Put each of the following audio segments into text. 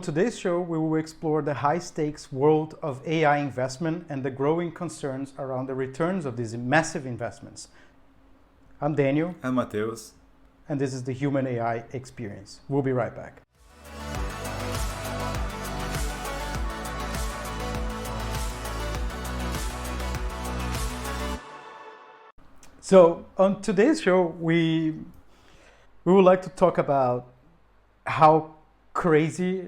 Today's show, we will explore the high-stakes world of AI investment and the growing concerns around the returns of these massive investments. I'm Daniel. And Matheus. And this is the Human AI Experience. We'll be right back. So on today's show, we would like to talk about how crazy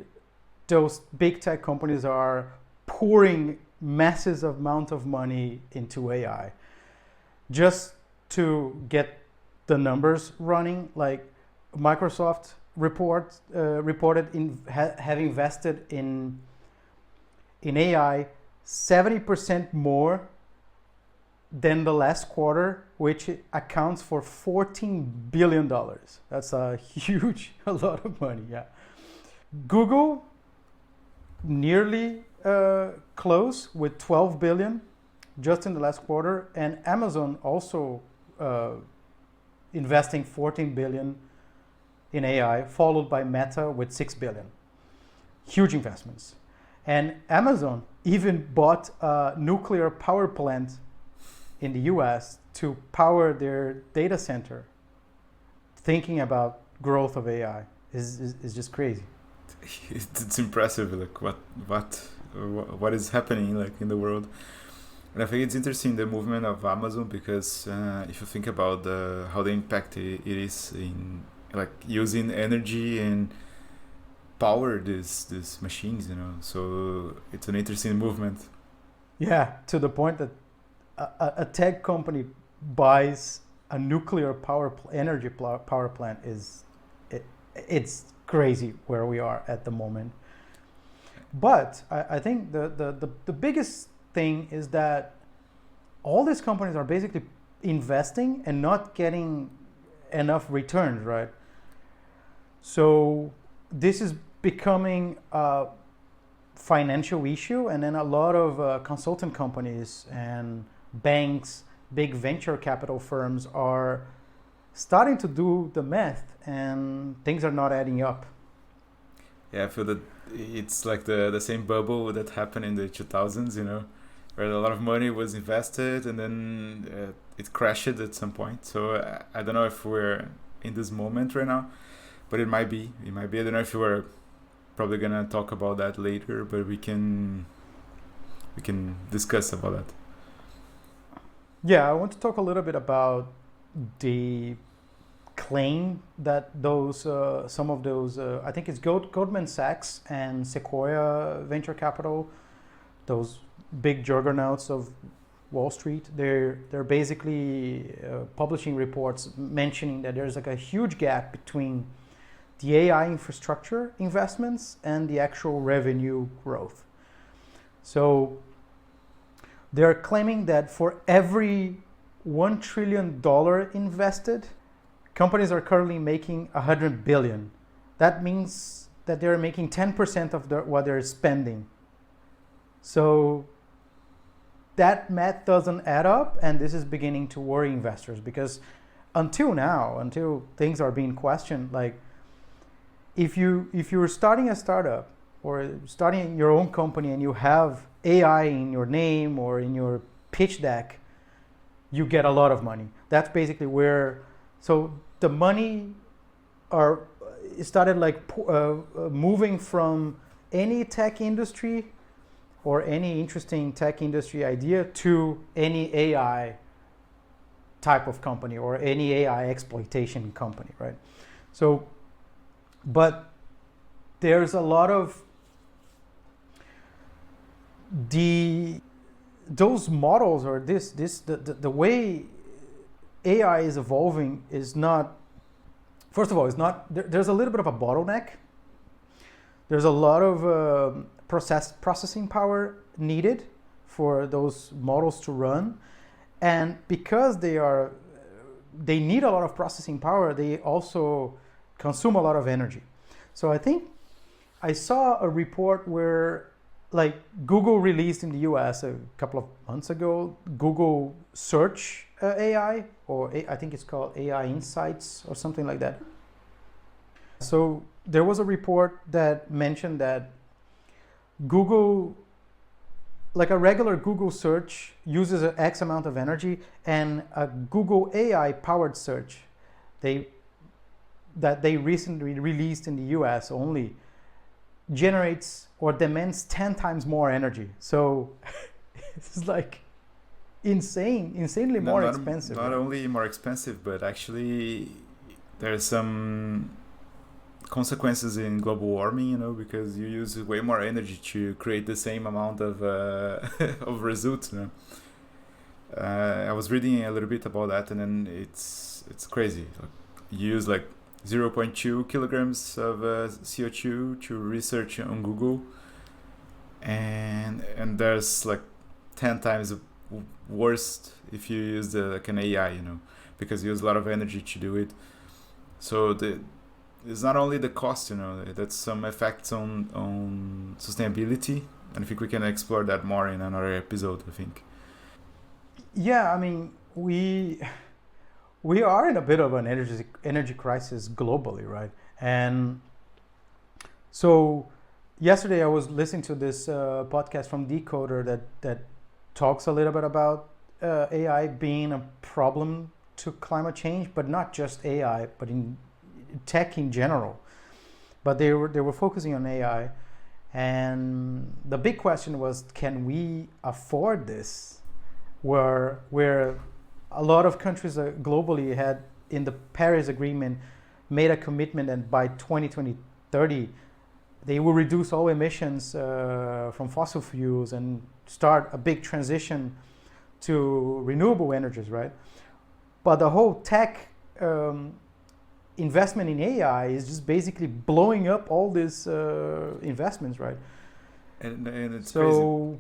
those big tech companies are pouring massive amount of money into AI just to get the numbers running. Like Microsoft reported have invested in AI 70% more than the last quarter, which accounts for $14 billion. That's a lot of money, yeah. Google nearly close with 12 billion just in the last quarter, and Amazon also investing 14 billion in AI, followed by Meta with 6 billion. Huge investments. And Amazon even bought a nuclear power plant in the US to power their data center. Thinking about growth of AI is just crazy. It's impressive, like what is happening like in the world. And I think it's interesting, the movement of Amazon, because if you think about how the impact it is in like using energy and power these machines, so it's an interesting movement. Yeah, to the point that a tech company buys a nuclear energy power plant it's crazy where we are at the moment. But I think the biggest thing is that all these companies are basically investing and not getting enough returns, right? So this is becoming a financial issue, and then a lot of consultant companies and banks, big venture capital firms are starting to do the math, and things are not adding up. Yeah, I feel that it's like the same bubble that happened in the 2000s, where a lot of money was invested and then it crashed at some point. So I don't know if we're in this moment right now, but it might be. I don't know if you are probably gonna talk about that later, but we can discuss about that. Yeah, I want to talk a little bit about the claim that some of those, I think it's Goldman Sachs and Sequoia venture capital, those big juggernauts of Wall Street, they're basically publishing reports mentioning that there's like a huge gap between the AI infrastructure investments and the actual revenue growth. So they're claiming that for every $1 trillion invested, companies are currently making 100 billion. That means that they're making 10% of what they're spending. So that math doesn't add up, and this is beginning to worry investors, because until things are being questioned, like if you're starting a startup or starting your own company and you have AI in your name or in your pitch deck, you get a lot of money. That's basically where, so the money started like moving from any tech industry or any interesting tech industry idea to any AI type of company or any AI exploitation company, right? So, but there's a lot of those models, or the way AI is evolving is not, first of all, it's not, there's a little bit of a bottleneck. There's a lot of processing power needed for those models to run. And because they need a lot of processing power, they also consume a lot of energy. So I think I saw a report where, like, Google released in the US a couple of months ago, Google Search AI, or I think it's called AI Insights or something like that. So there was a report that mentioned that Google, like a regular Google search, uses an X amount of energy, and a Google AI powered search, that they recently released in the US only, generates or demands 10 times more energy. So it's like insanely more expensive. Not right? only more expensive, but actually there's some consequences in global warming, you know, because you use way more energy to create the same amount of of results. You know, I was reading a little bit about that, and then it's crazy. Like, you use like 0.2 kilograms of CO2 to research on Google, and there's like 10 times worse if you use like an AI, you know, because you use a lot of energy to do it. So it's not only the cost, you know, that's some effects on sustainability, and I think we can explore that more in another episode, I think. Yeah, I mean, we are in a bit of an energy crisis globally, right? And so yesterday I was listening to this podcast from Decoder that talks a little bit about AI being a problem to climate change, but not just AI, but in tech in general. But they were focusing on AI, and the big question was, can we afford this? Where a lot of countries globally had, in the Paris Agreement, made a commitment that by 2030 they will reduce all emissions from fossil fuels and start a big transition to renewable energies, right? But the whole tech investment in AI is just basically blowing up all these investments, right? And it's so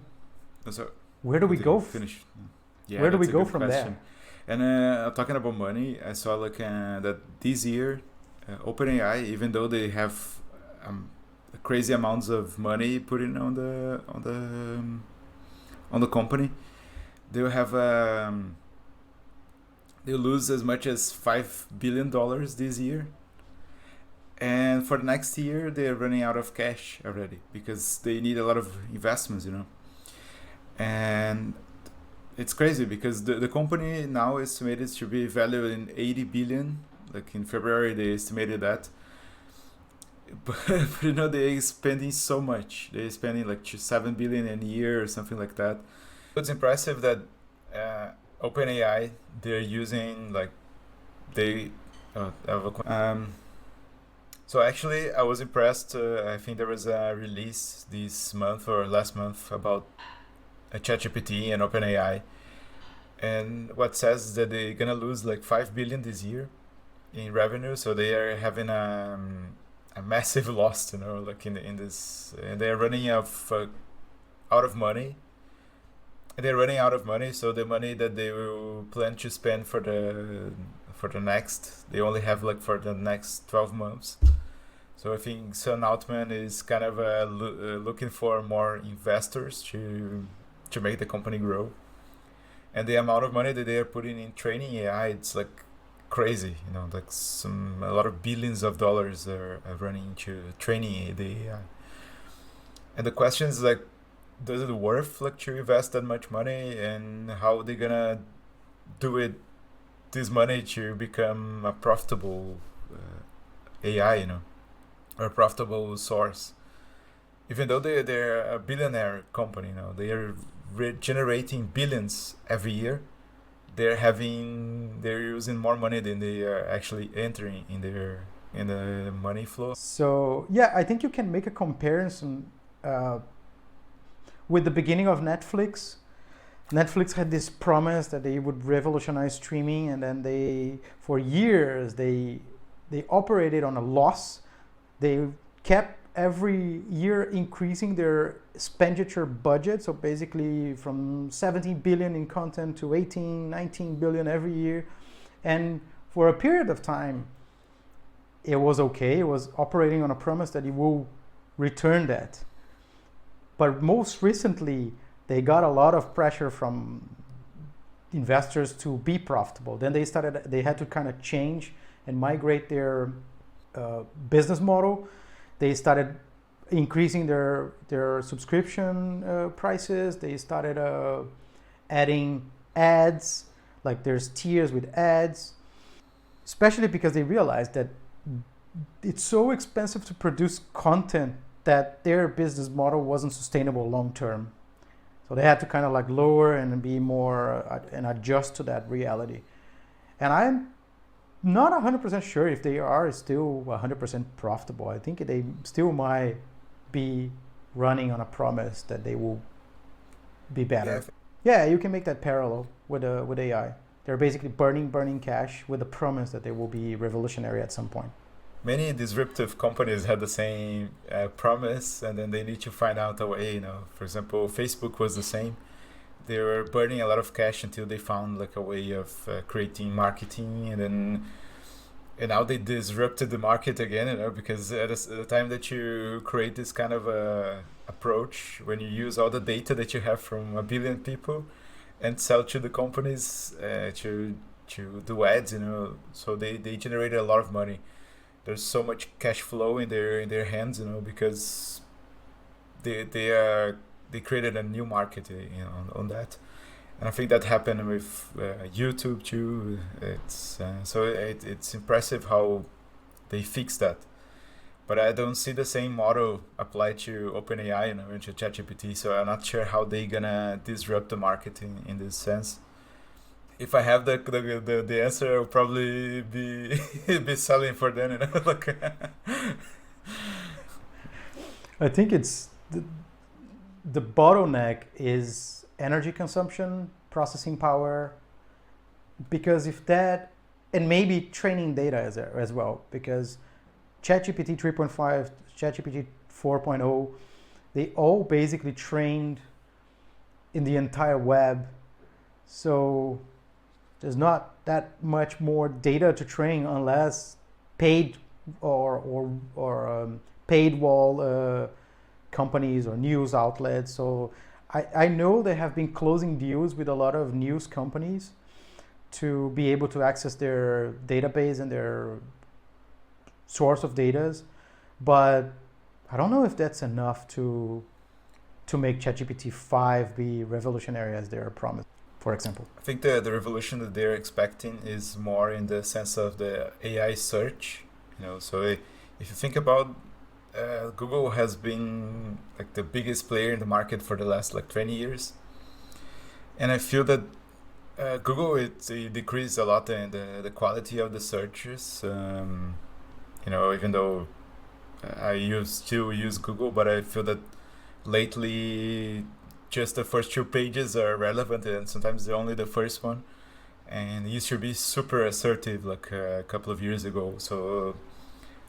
crazy. So where do we go? Finish. Yeah, where do we that's a go good from question. there? And talking about money, I saw like that this year, OpenAI, even though they have crazy amounts of money put in on the company, they'll have they'll lose as much as $5 billion this year. And for the next year, they're running out of cash already because they need a lot of investments, you know. And it's crazy because the company now estimated to be valued in 80 billion. Like in February, they estimated that. But you know, they're spending so much. They're spending like 7 billion a year or something like that. It's impressive that OpenAI, they're using like they so actually I was impressed. I think there was a release this month or last month about a ChatGPT and OpenAI, and what says is that they're gonna lose like 5 billion this year in revenue. So they are having a massive loss, you know, like in this, and they're running out of money. They're running out of money, so the money that they will plan to spend for the next, they only have like for the next 12 months. So I think Sam Altman is kind of looking for more investors to make the company grow. And the amount of money that they are putting in training AI, it's like crazy, you know, like a lot of billions of dollars are running into training the AI. And the question is like, does it worth like to invest that much money, and how are they gonna do it, this money to become a profitable AI, you know, or a profitable source? Even though they're a billionaire company, you know, they are generating billions every year. They're using more money than they are actually entering in the money flow. So yeah, I think you can make a comparison with the beginning of Netflix. Netflix had this promise that they would revolutionize streaming, and then for years they operated on a loss. They kept every year increasing their expenditure budget, so basically from 17 billion in content to 18, 19 billion every year. And for a period of time, it was okay. It was operating on a promise that it will return that. But most recently, they got a lot of pressure from investors to be profitable. Then they had to kind of change and migrate their business model. They started increasing their subscription prices. They started adding ads, like there's tiers with ads, especially because they realized that it's so expensive to produce content that their business model wasn't sustainable long term. So they had to kind of like lower and be more and adjust to that reality. And I'm not 100% sure if they are still 100% profitable. I think they still might be running on a promise that they will be better. Yeah, you can make that parallel with AI. They're basically burning cash with the promise that they will be revolutionary at some point. Many disruptive companies had the same promise, and then they need to find out a way. For example, Facebook was the same. They were burning a lot of cash until they found like a way of creating marketing, and now they disrupted the market again. Because at the time that you create this kind of approach, when you use all the data that you have from a billion people and sell to the companies to do ads, so they generated a lot of money. There's so much cash flow in their hands, because they created a new market, on that. And I think that happened with YouTube too. It's impressive how they fixed that. But I don't see the same model applied to OpenAI, and to ChatGPT. So I'm not sure how they're gonna disrupt the market in this sense. If I have the answer, I'll probably be be selling for them. I think it's the bottleneck is energy consumption, processing power, because if that, and maybe training data as well, because ChatGPT 3.5, ChatGPT 4.0, they all basically trained in the entire web. So there's not that much more data to train unless paid or paid wall companies or news outlets. So I know they have been closing deals with a lot of news companies to be able to access their database and their source of data, but I don't know if that's enough to make ChatGPT 5 be revolutionary as they're promised, for example. I think the revolution that they're expecting is more in the sense of the AI search. So if you think about Google has been like the biggest player in the market for the last 20 years, and I feel that Google it decreased a lot in the quality of the searches. Even though I still use Google, but I feel that lately just the first two pages are relevant, and sometimes only the first one. And it used to be super assertive a couple of years ago. So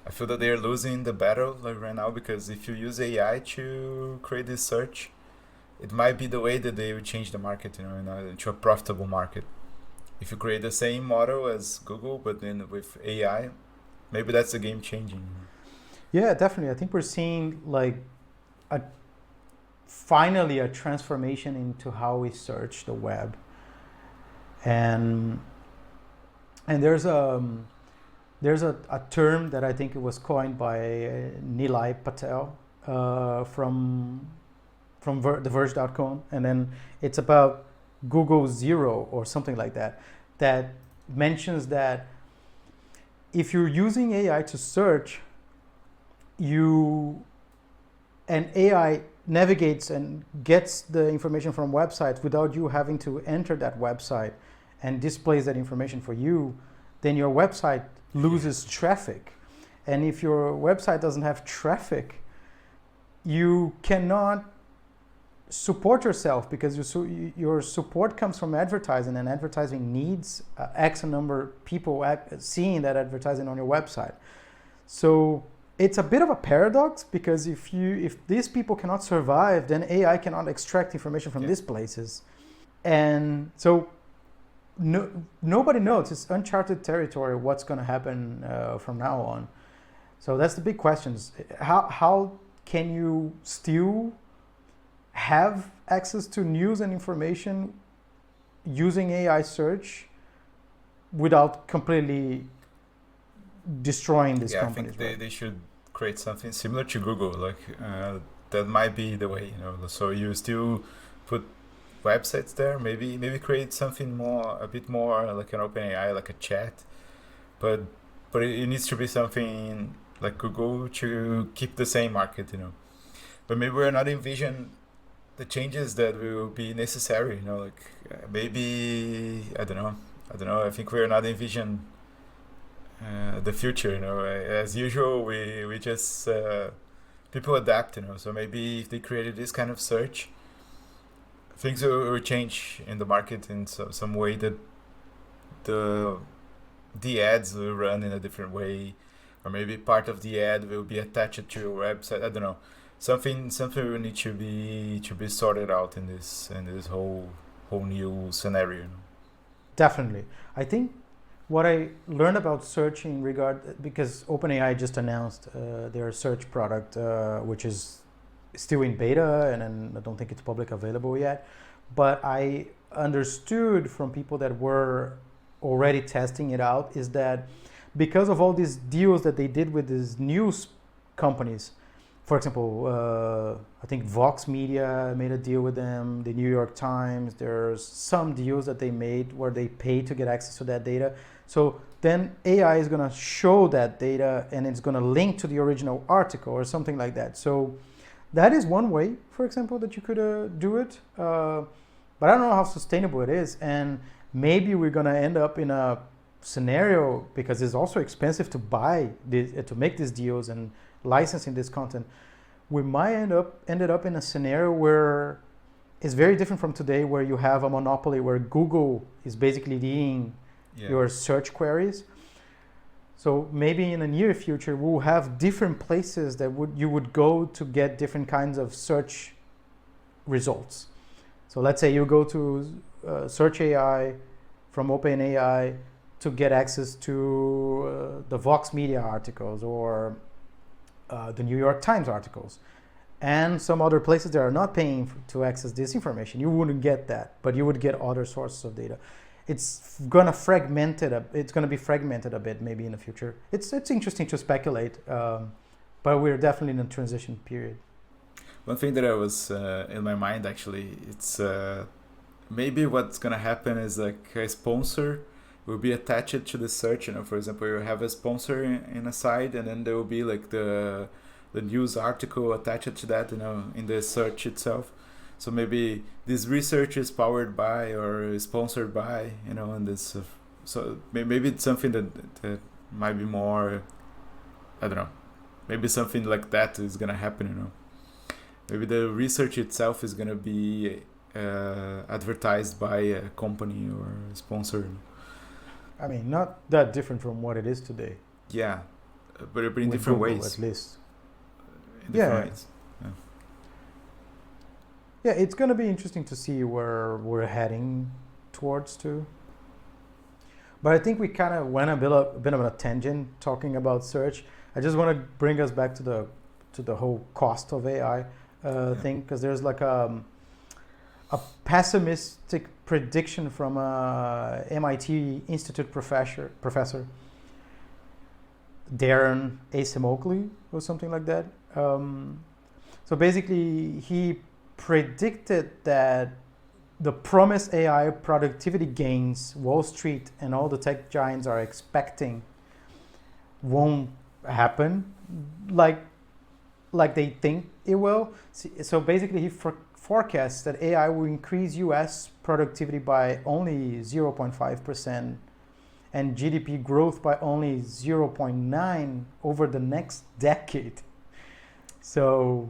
I feel that they're losing the battle right now, because if you use AI to create this search, it might be the way that they will change the market, into a profitable market. If you create the same model as Google, but then with AI, maybe that's a game changing. Yeah, definitely. I think we're seeing finally a transformation into how we search the web, and there's a term that I think it was coined by Nilay Patel from TheVerge.com, and then it's about Google Zero or something like that, that mentions that if you're using AI to search, and AI navigates and gets the information from websites without you having to enter that website and displays that information for you, then your website loses traffic. And if your website doesn't have traffic, you cannot support yourself, because your support comes from advertising, and advertising needs X number of people seeing that advertising on your website. So it's a bit of a paradox, because if these people cannot survive, then AI cannot extract information from these places. And so nobody knows. It's uncharted territory what's going to happen from now on. So that's the big questions. How can you still have access to news and information using AI search without completely destroying these Yeah, I companies, think right? they should create something similar to Google. Like that might be the way, you know. So you still put websites there. Maybe create something more, a bit more like an OpenAI, like a chat. But it needs to be something like Google to keep the same market, you know. But maybe we're not envision the changes that will be necessary, you know. Like maybe I don't know. I don't know. I think we're not envision the future, you know. As usual, we just people adapt, you know. So maybe if they created this kind of search, things will change in the market in some way, that the ads will run in a different way, or maybe part of the ad will be attached to your website. I don't know. Something will need to be sorted out in this whole new scenario, you know. Definitely. I think what I learned about searching because OpenAI just announced their search product, which is still in beta, and then I don't think it's public available yet. But I understood from people that were already testing it out is that because of all these deals that they did with these news companies, for example, I think Vox Media made a deal with them, the New York Times, there's some deals that they made where they pay to get access to that data. So then AI is going to show that data and it's going to link to the original article or something like that. So that is one way, for example, that you could do it. But I don't know how sustainable it is. And maybe we're going to end up in a scenario, because it's also expensive to buy to make these deals and licensing this content. We might ended up in a scenario where it's very different from today, where you have a monopoly, where Google is basically leading your search queries. So maybe in the near future, we'll have different places that you would go to get different kinds of search results. So let's say you go to Search AI from OpenAI to get access to the Vox Media articles or the New York Times articles, and some other places that are not paying to access this information. You wouldn't get that, but you would get other sources of data. It's gonna be fragmented a bit maybe in the future. It's interesting to speculate, but we're definitely in a transition period. One thing that I was in my mind, actually, it's maybe what's gonna happen is like a sponsor will be attached to the search. You know, for example, you have a sponsor in a site, and then there will be like the news article attached to that, you know, in the search itself. So maybe this research is powered by or sponsored by, you know, and this. So maybe it's something that might be more. I don't know. Maybe something like that is gonna happen, you know. Maybe the research itself is gonna be advertised by a company or a sponsor. I mean, not that different from what it is today. Yeah, but in different Google, ways. at least. In different ways. Yeah, it's going to be interesting to see where we're heading towards too. But I think we kind of went a bit of a tangent talking about search. I just want to bring us back to the whole cost of AI thing, because there's like a pessimistic prediction from a MIT Institute professor Daron Acemoglu or something like that. So basically, he predicted that the promised AI productivity gains Wall Street and all the tech giants are expecting won't happen like they think it will. So basically, he forecasts that AI will increase US productivity by only 0.5% and GDP growth by only 0.9 over the next decade. So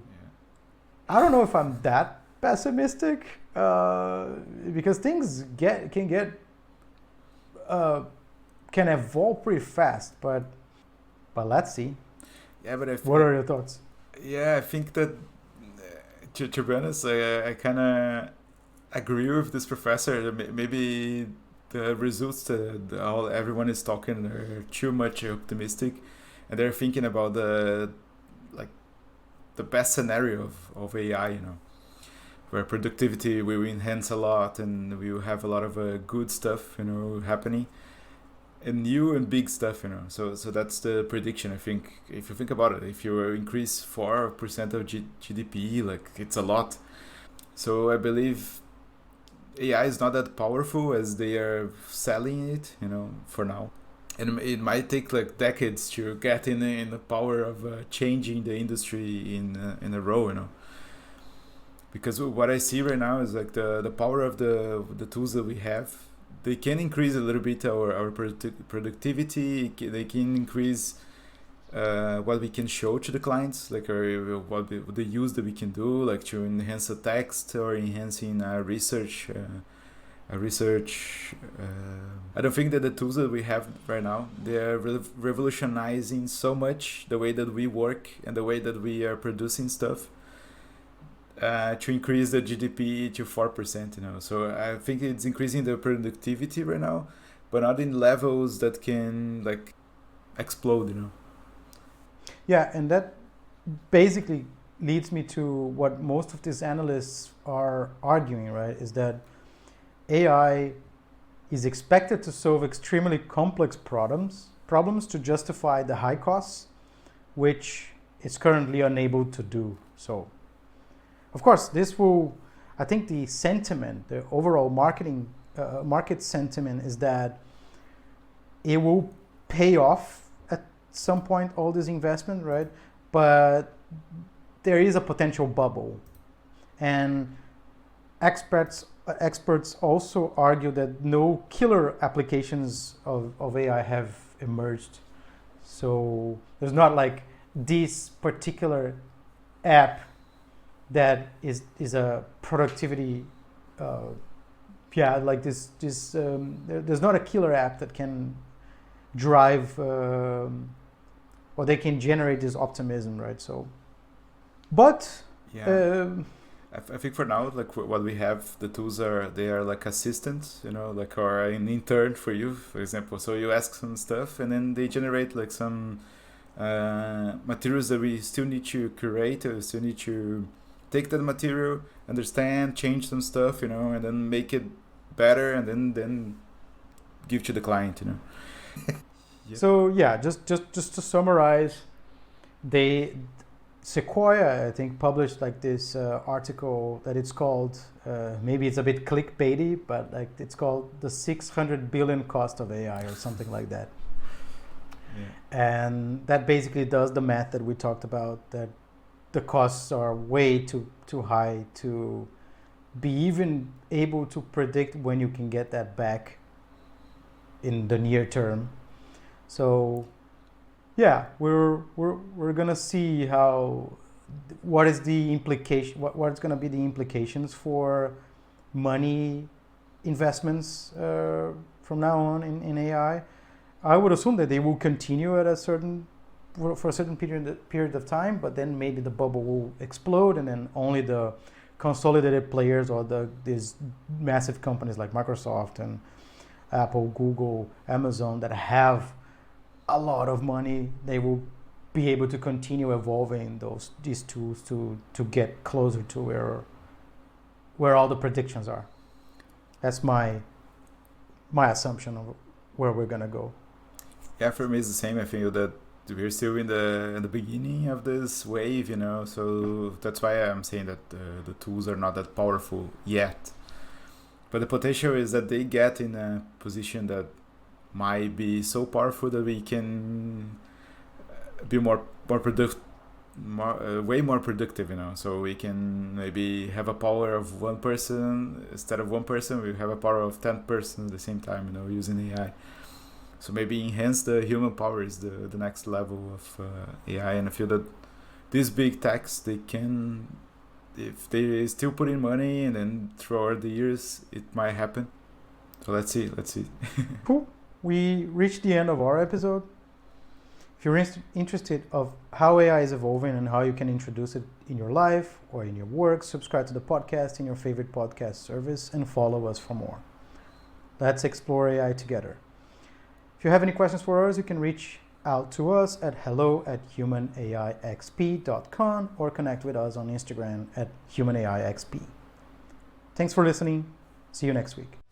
I don't know if I'm that pessimistic, because things can evolve pretty fast, but let's see. Yeah, but what are your thoughts? Yeah, I think that to be honest, I kind of agree with this professor. Maybe the results that everyone is talking are too much optimistic, and they're thinking about the best scenario of AI, you know, where productivity will enhance a lot and we will have a lot of good stuff, you know, happening. and new and big stuff, So that's the prediction. I think if you think about it, if you increase 4% of GDP, like it's a lot. So I believe AI is not that powerful as they are selling it, for now. And it might take like decades to get in the power of changing the industry in a row, Because what I see right now is like the power of the tools that we have. They can increase a little bit our productivity. They can increase what we can show to the clients, like the use that we can do, like to enhance a text or enhancing research. I don't think that the tools that we have right now, they are revolutionizing so much the way that we work and the way that we are producing stuff to increase the GDP to 4%, So I think it's increasing the productivity right now, but not in levels that can like explode, Yeah, and that basically leads me to what most of these analysts are arguing, right? Is that AI is expected to solve extremely complex problems to justify the high costs, which it's currently unable to do so. Of course, this will, I think the sentiment, the overall market sentiment is that it will pay off at some point, all this investment, right? But there is a potential bubble. And experts also argue that no killer applications of AI have emerged. So there's not like this particular app that is a productivity, like this. There's not a killer app that can drive or they can generate this optimism, right? So, but yeah. I think for now, like what we have, the tools they are like assistants, like or an intern for you, for example. So you ask some stuff, and then they generate like some materials that we still need to curate, or still need to take that material, understand, change some stuff, and then make it better, and then give to the client, Yeah. So yeah, just to summarize, Sequoia, I think, published like this article that it's called, maybe it's a bit clickbaity, but like it's called the 600 billion cost of AI or something like that. Yeah. And that basically does the math that we talked about, that the costs are way too high to be even able to predict when you can get that back in the near term. So yeah, we're gonna see what is the implication, what's gonna be the implications for money investments from now on in AI. I would assume that they will continue at for a certain period of time, but then maybe the bubble will explode, and then only the consolidated players or these massive companies like Microsoft and Apple, Google, Amazon that have a lot of money, they will be able to continue evolving these tools to get closer to where all the predictions are. That's my assumption of where we're gonna go. Yeah, for me it's the same. I think that we're still in the beginning of this wave, So that's why I'm saying that the tools are not that powerful yet. But the potential is that they get in a position that might be so powerful that we can be way more productive, So we can maybe have a power of one person instead of one person. We have a power of 10 persons at the same time, using AI. So maybe enhance the human power is the next level of AI, and I feel that these big techs, they can, if they still put in money, and then throughout the years it might happen. So let's see. Cool. We reached the end of our episode. If you're interested of how AI is evolving and how you can introduce it in your life or in your work, subscribe to the podcast in your favorite podcast service and follow us for more. Let's explore AI together. If you have any questions for us, you can reach out to us at hello@humanaixp.com or connect with us on Instagram @humanaixp. Thanks for listening. See you next week.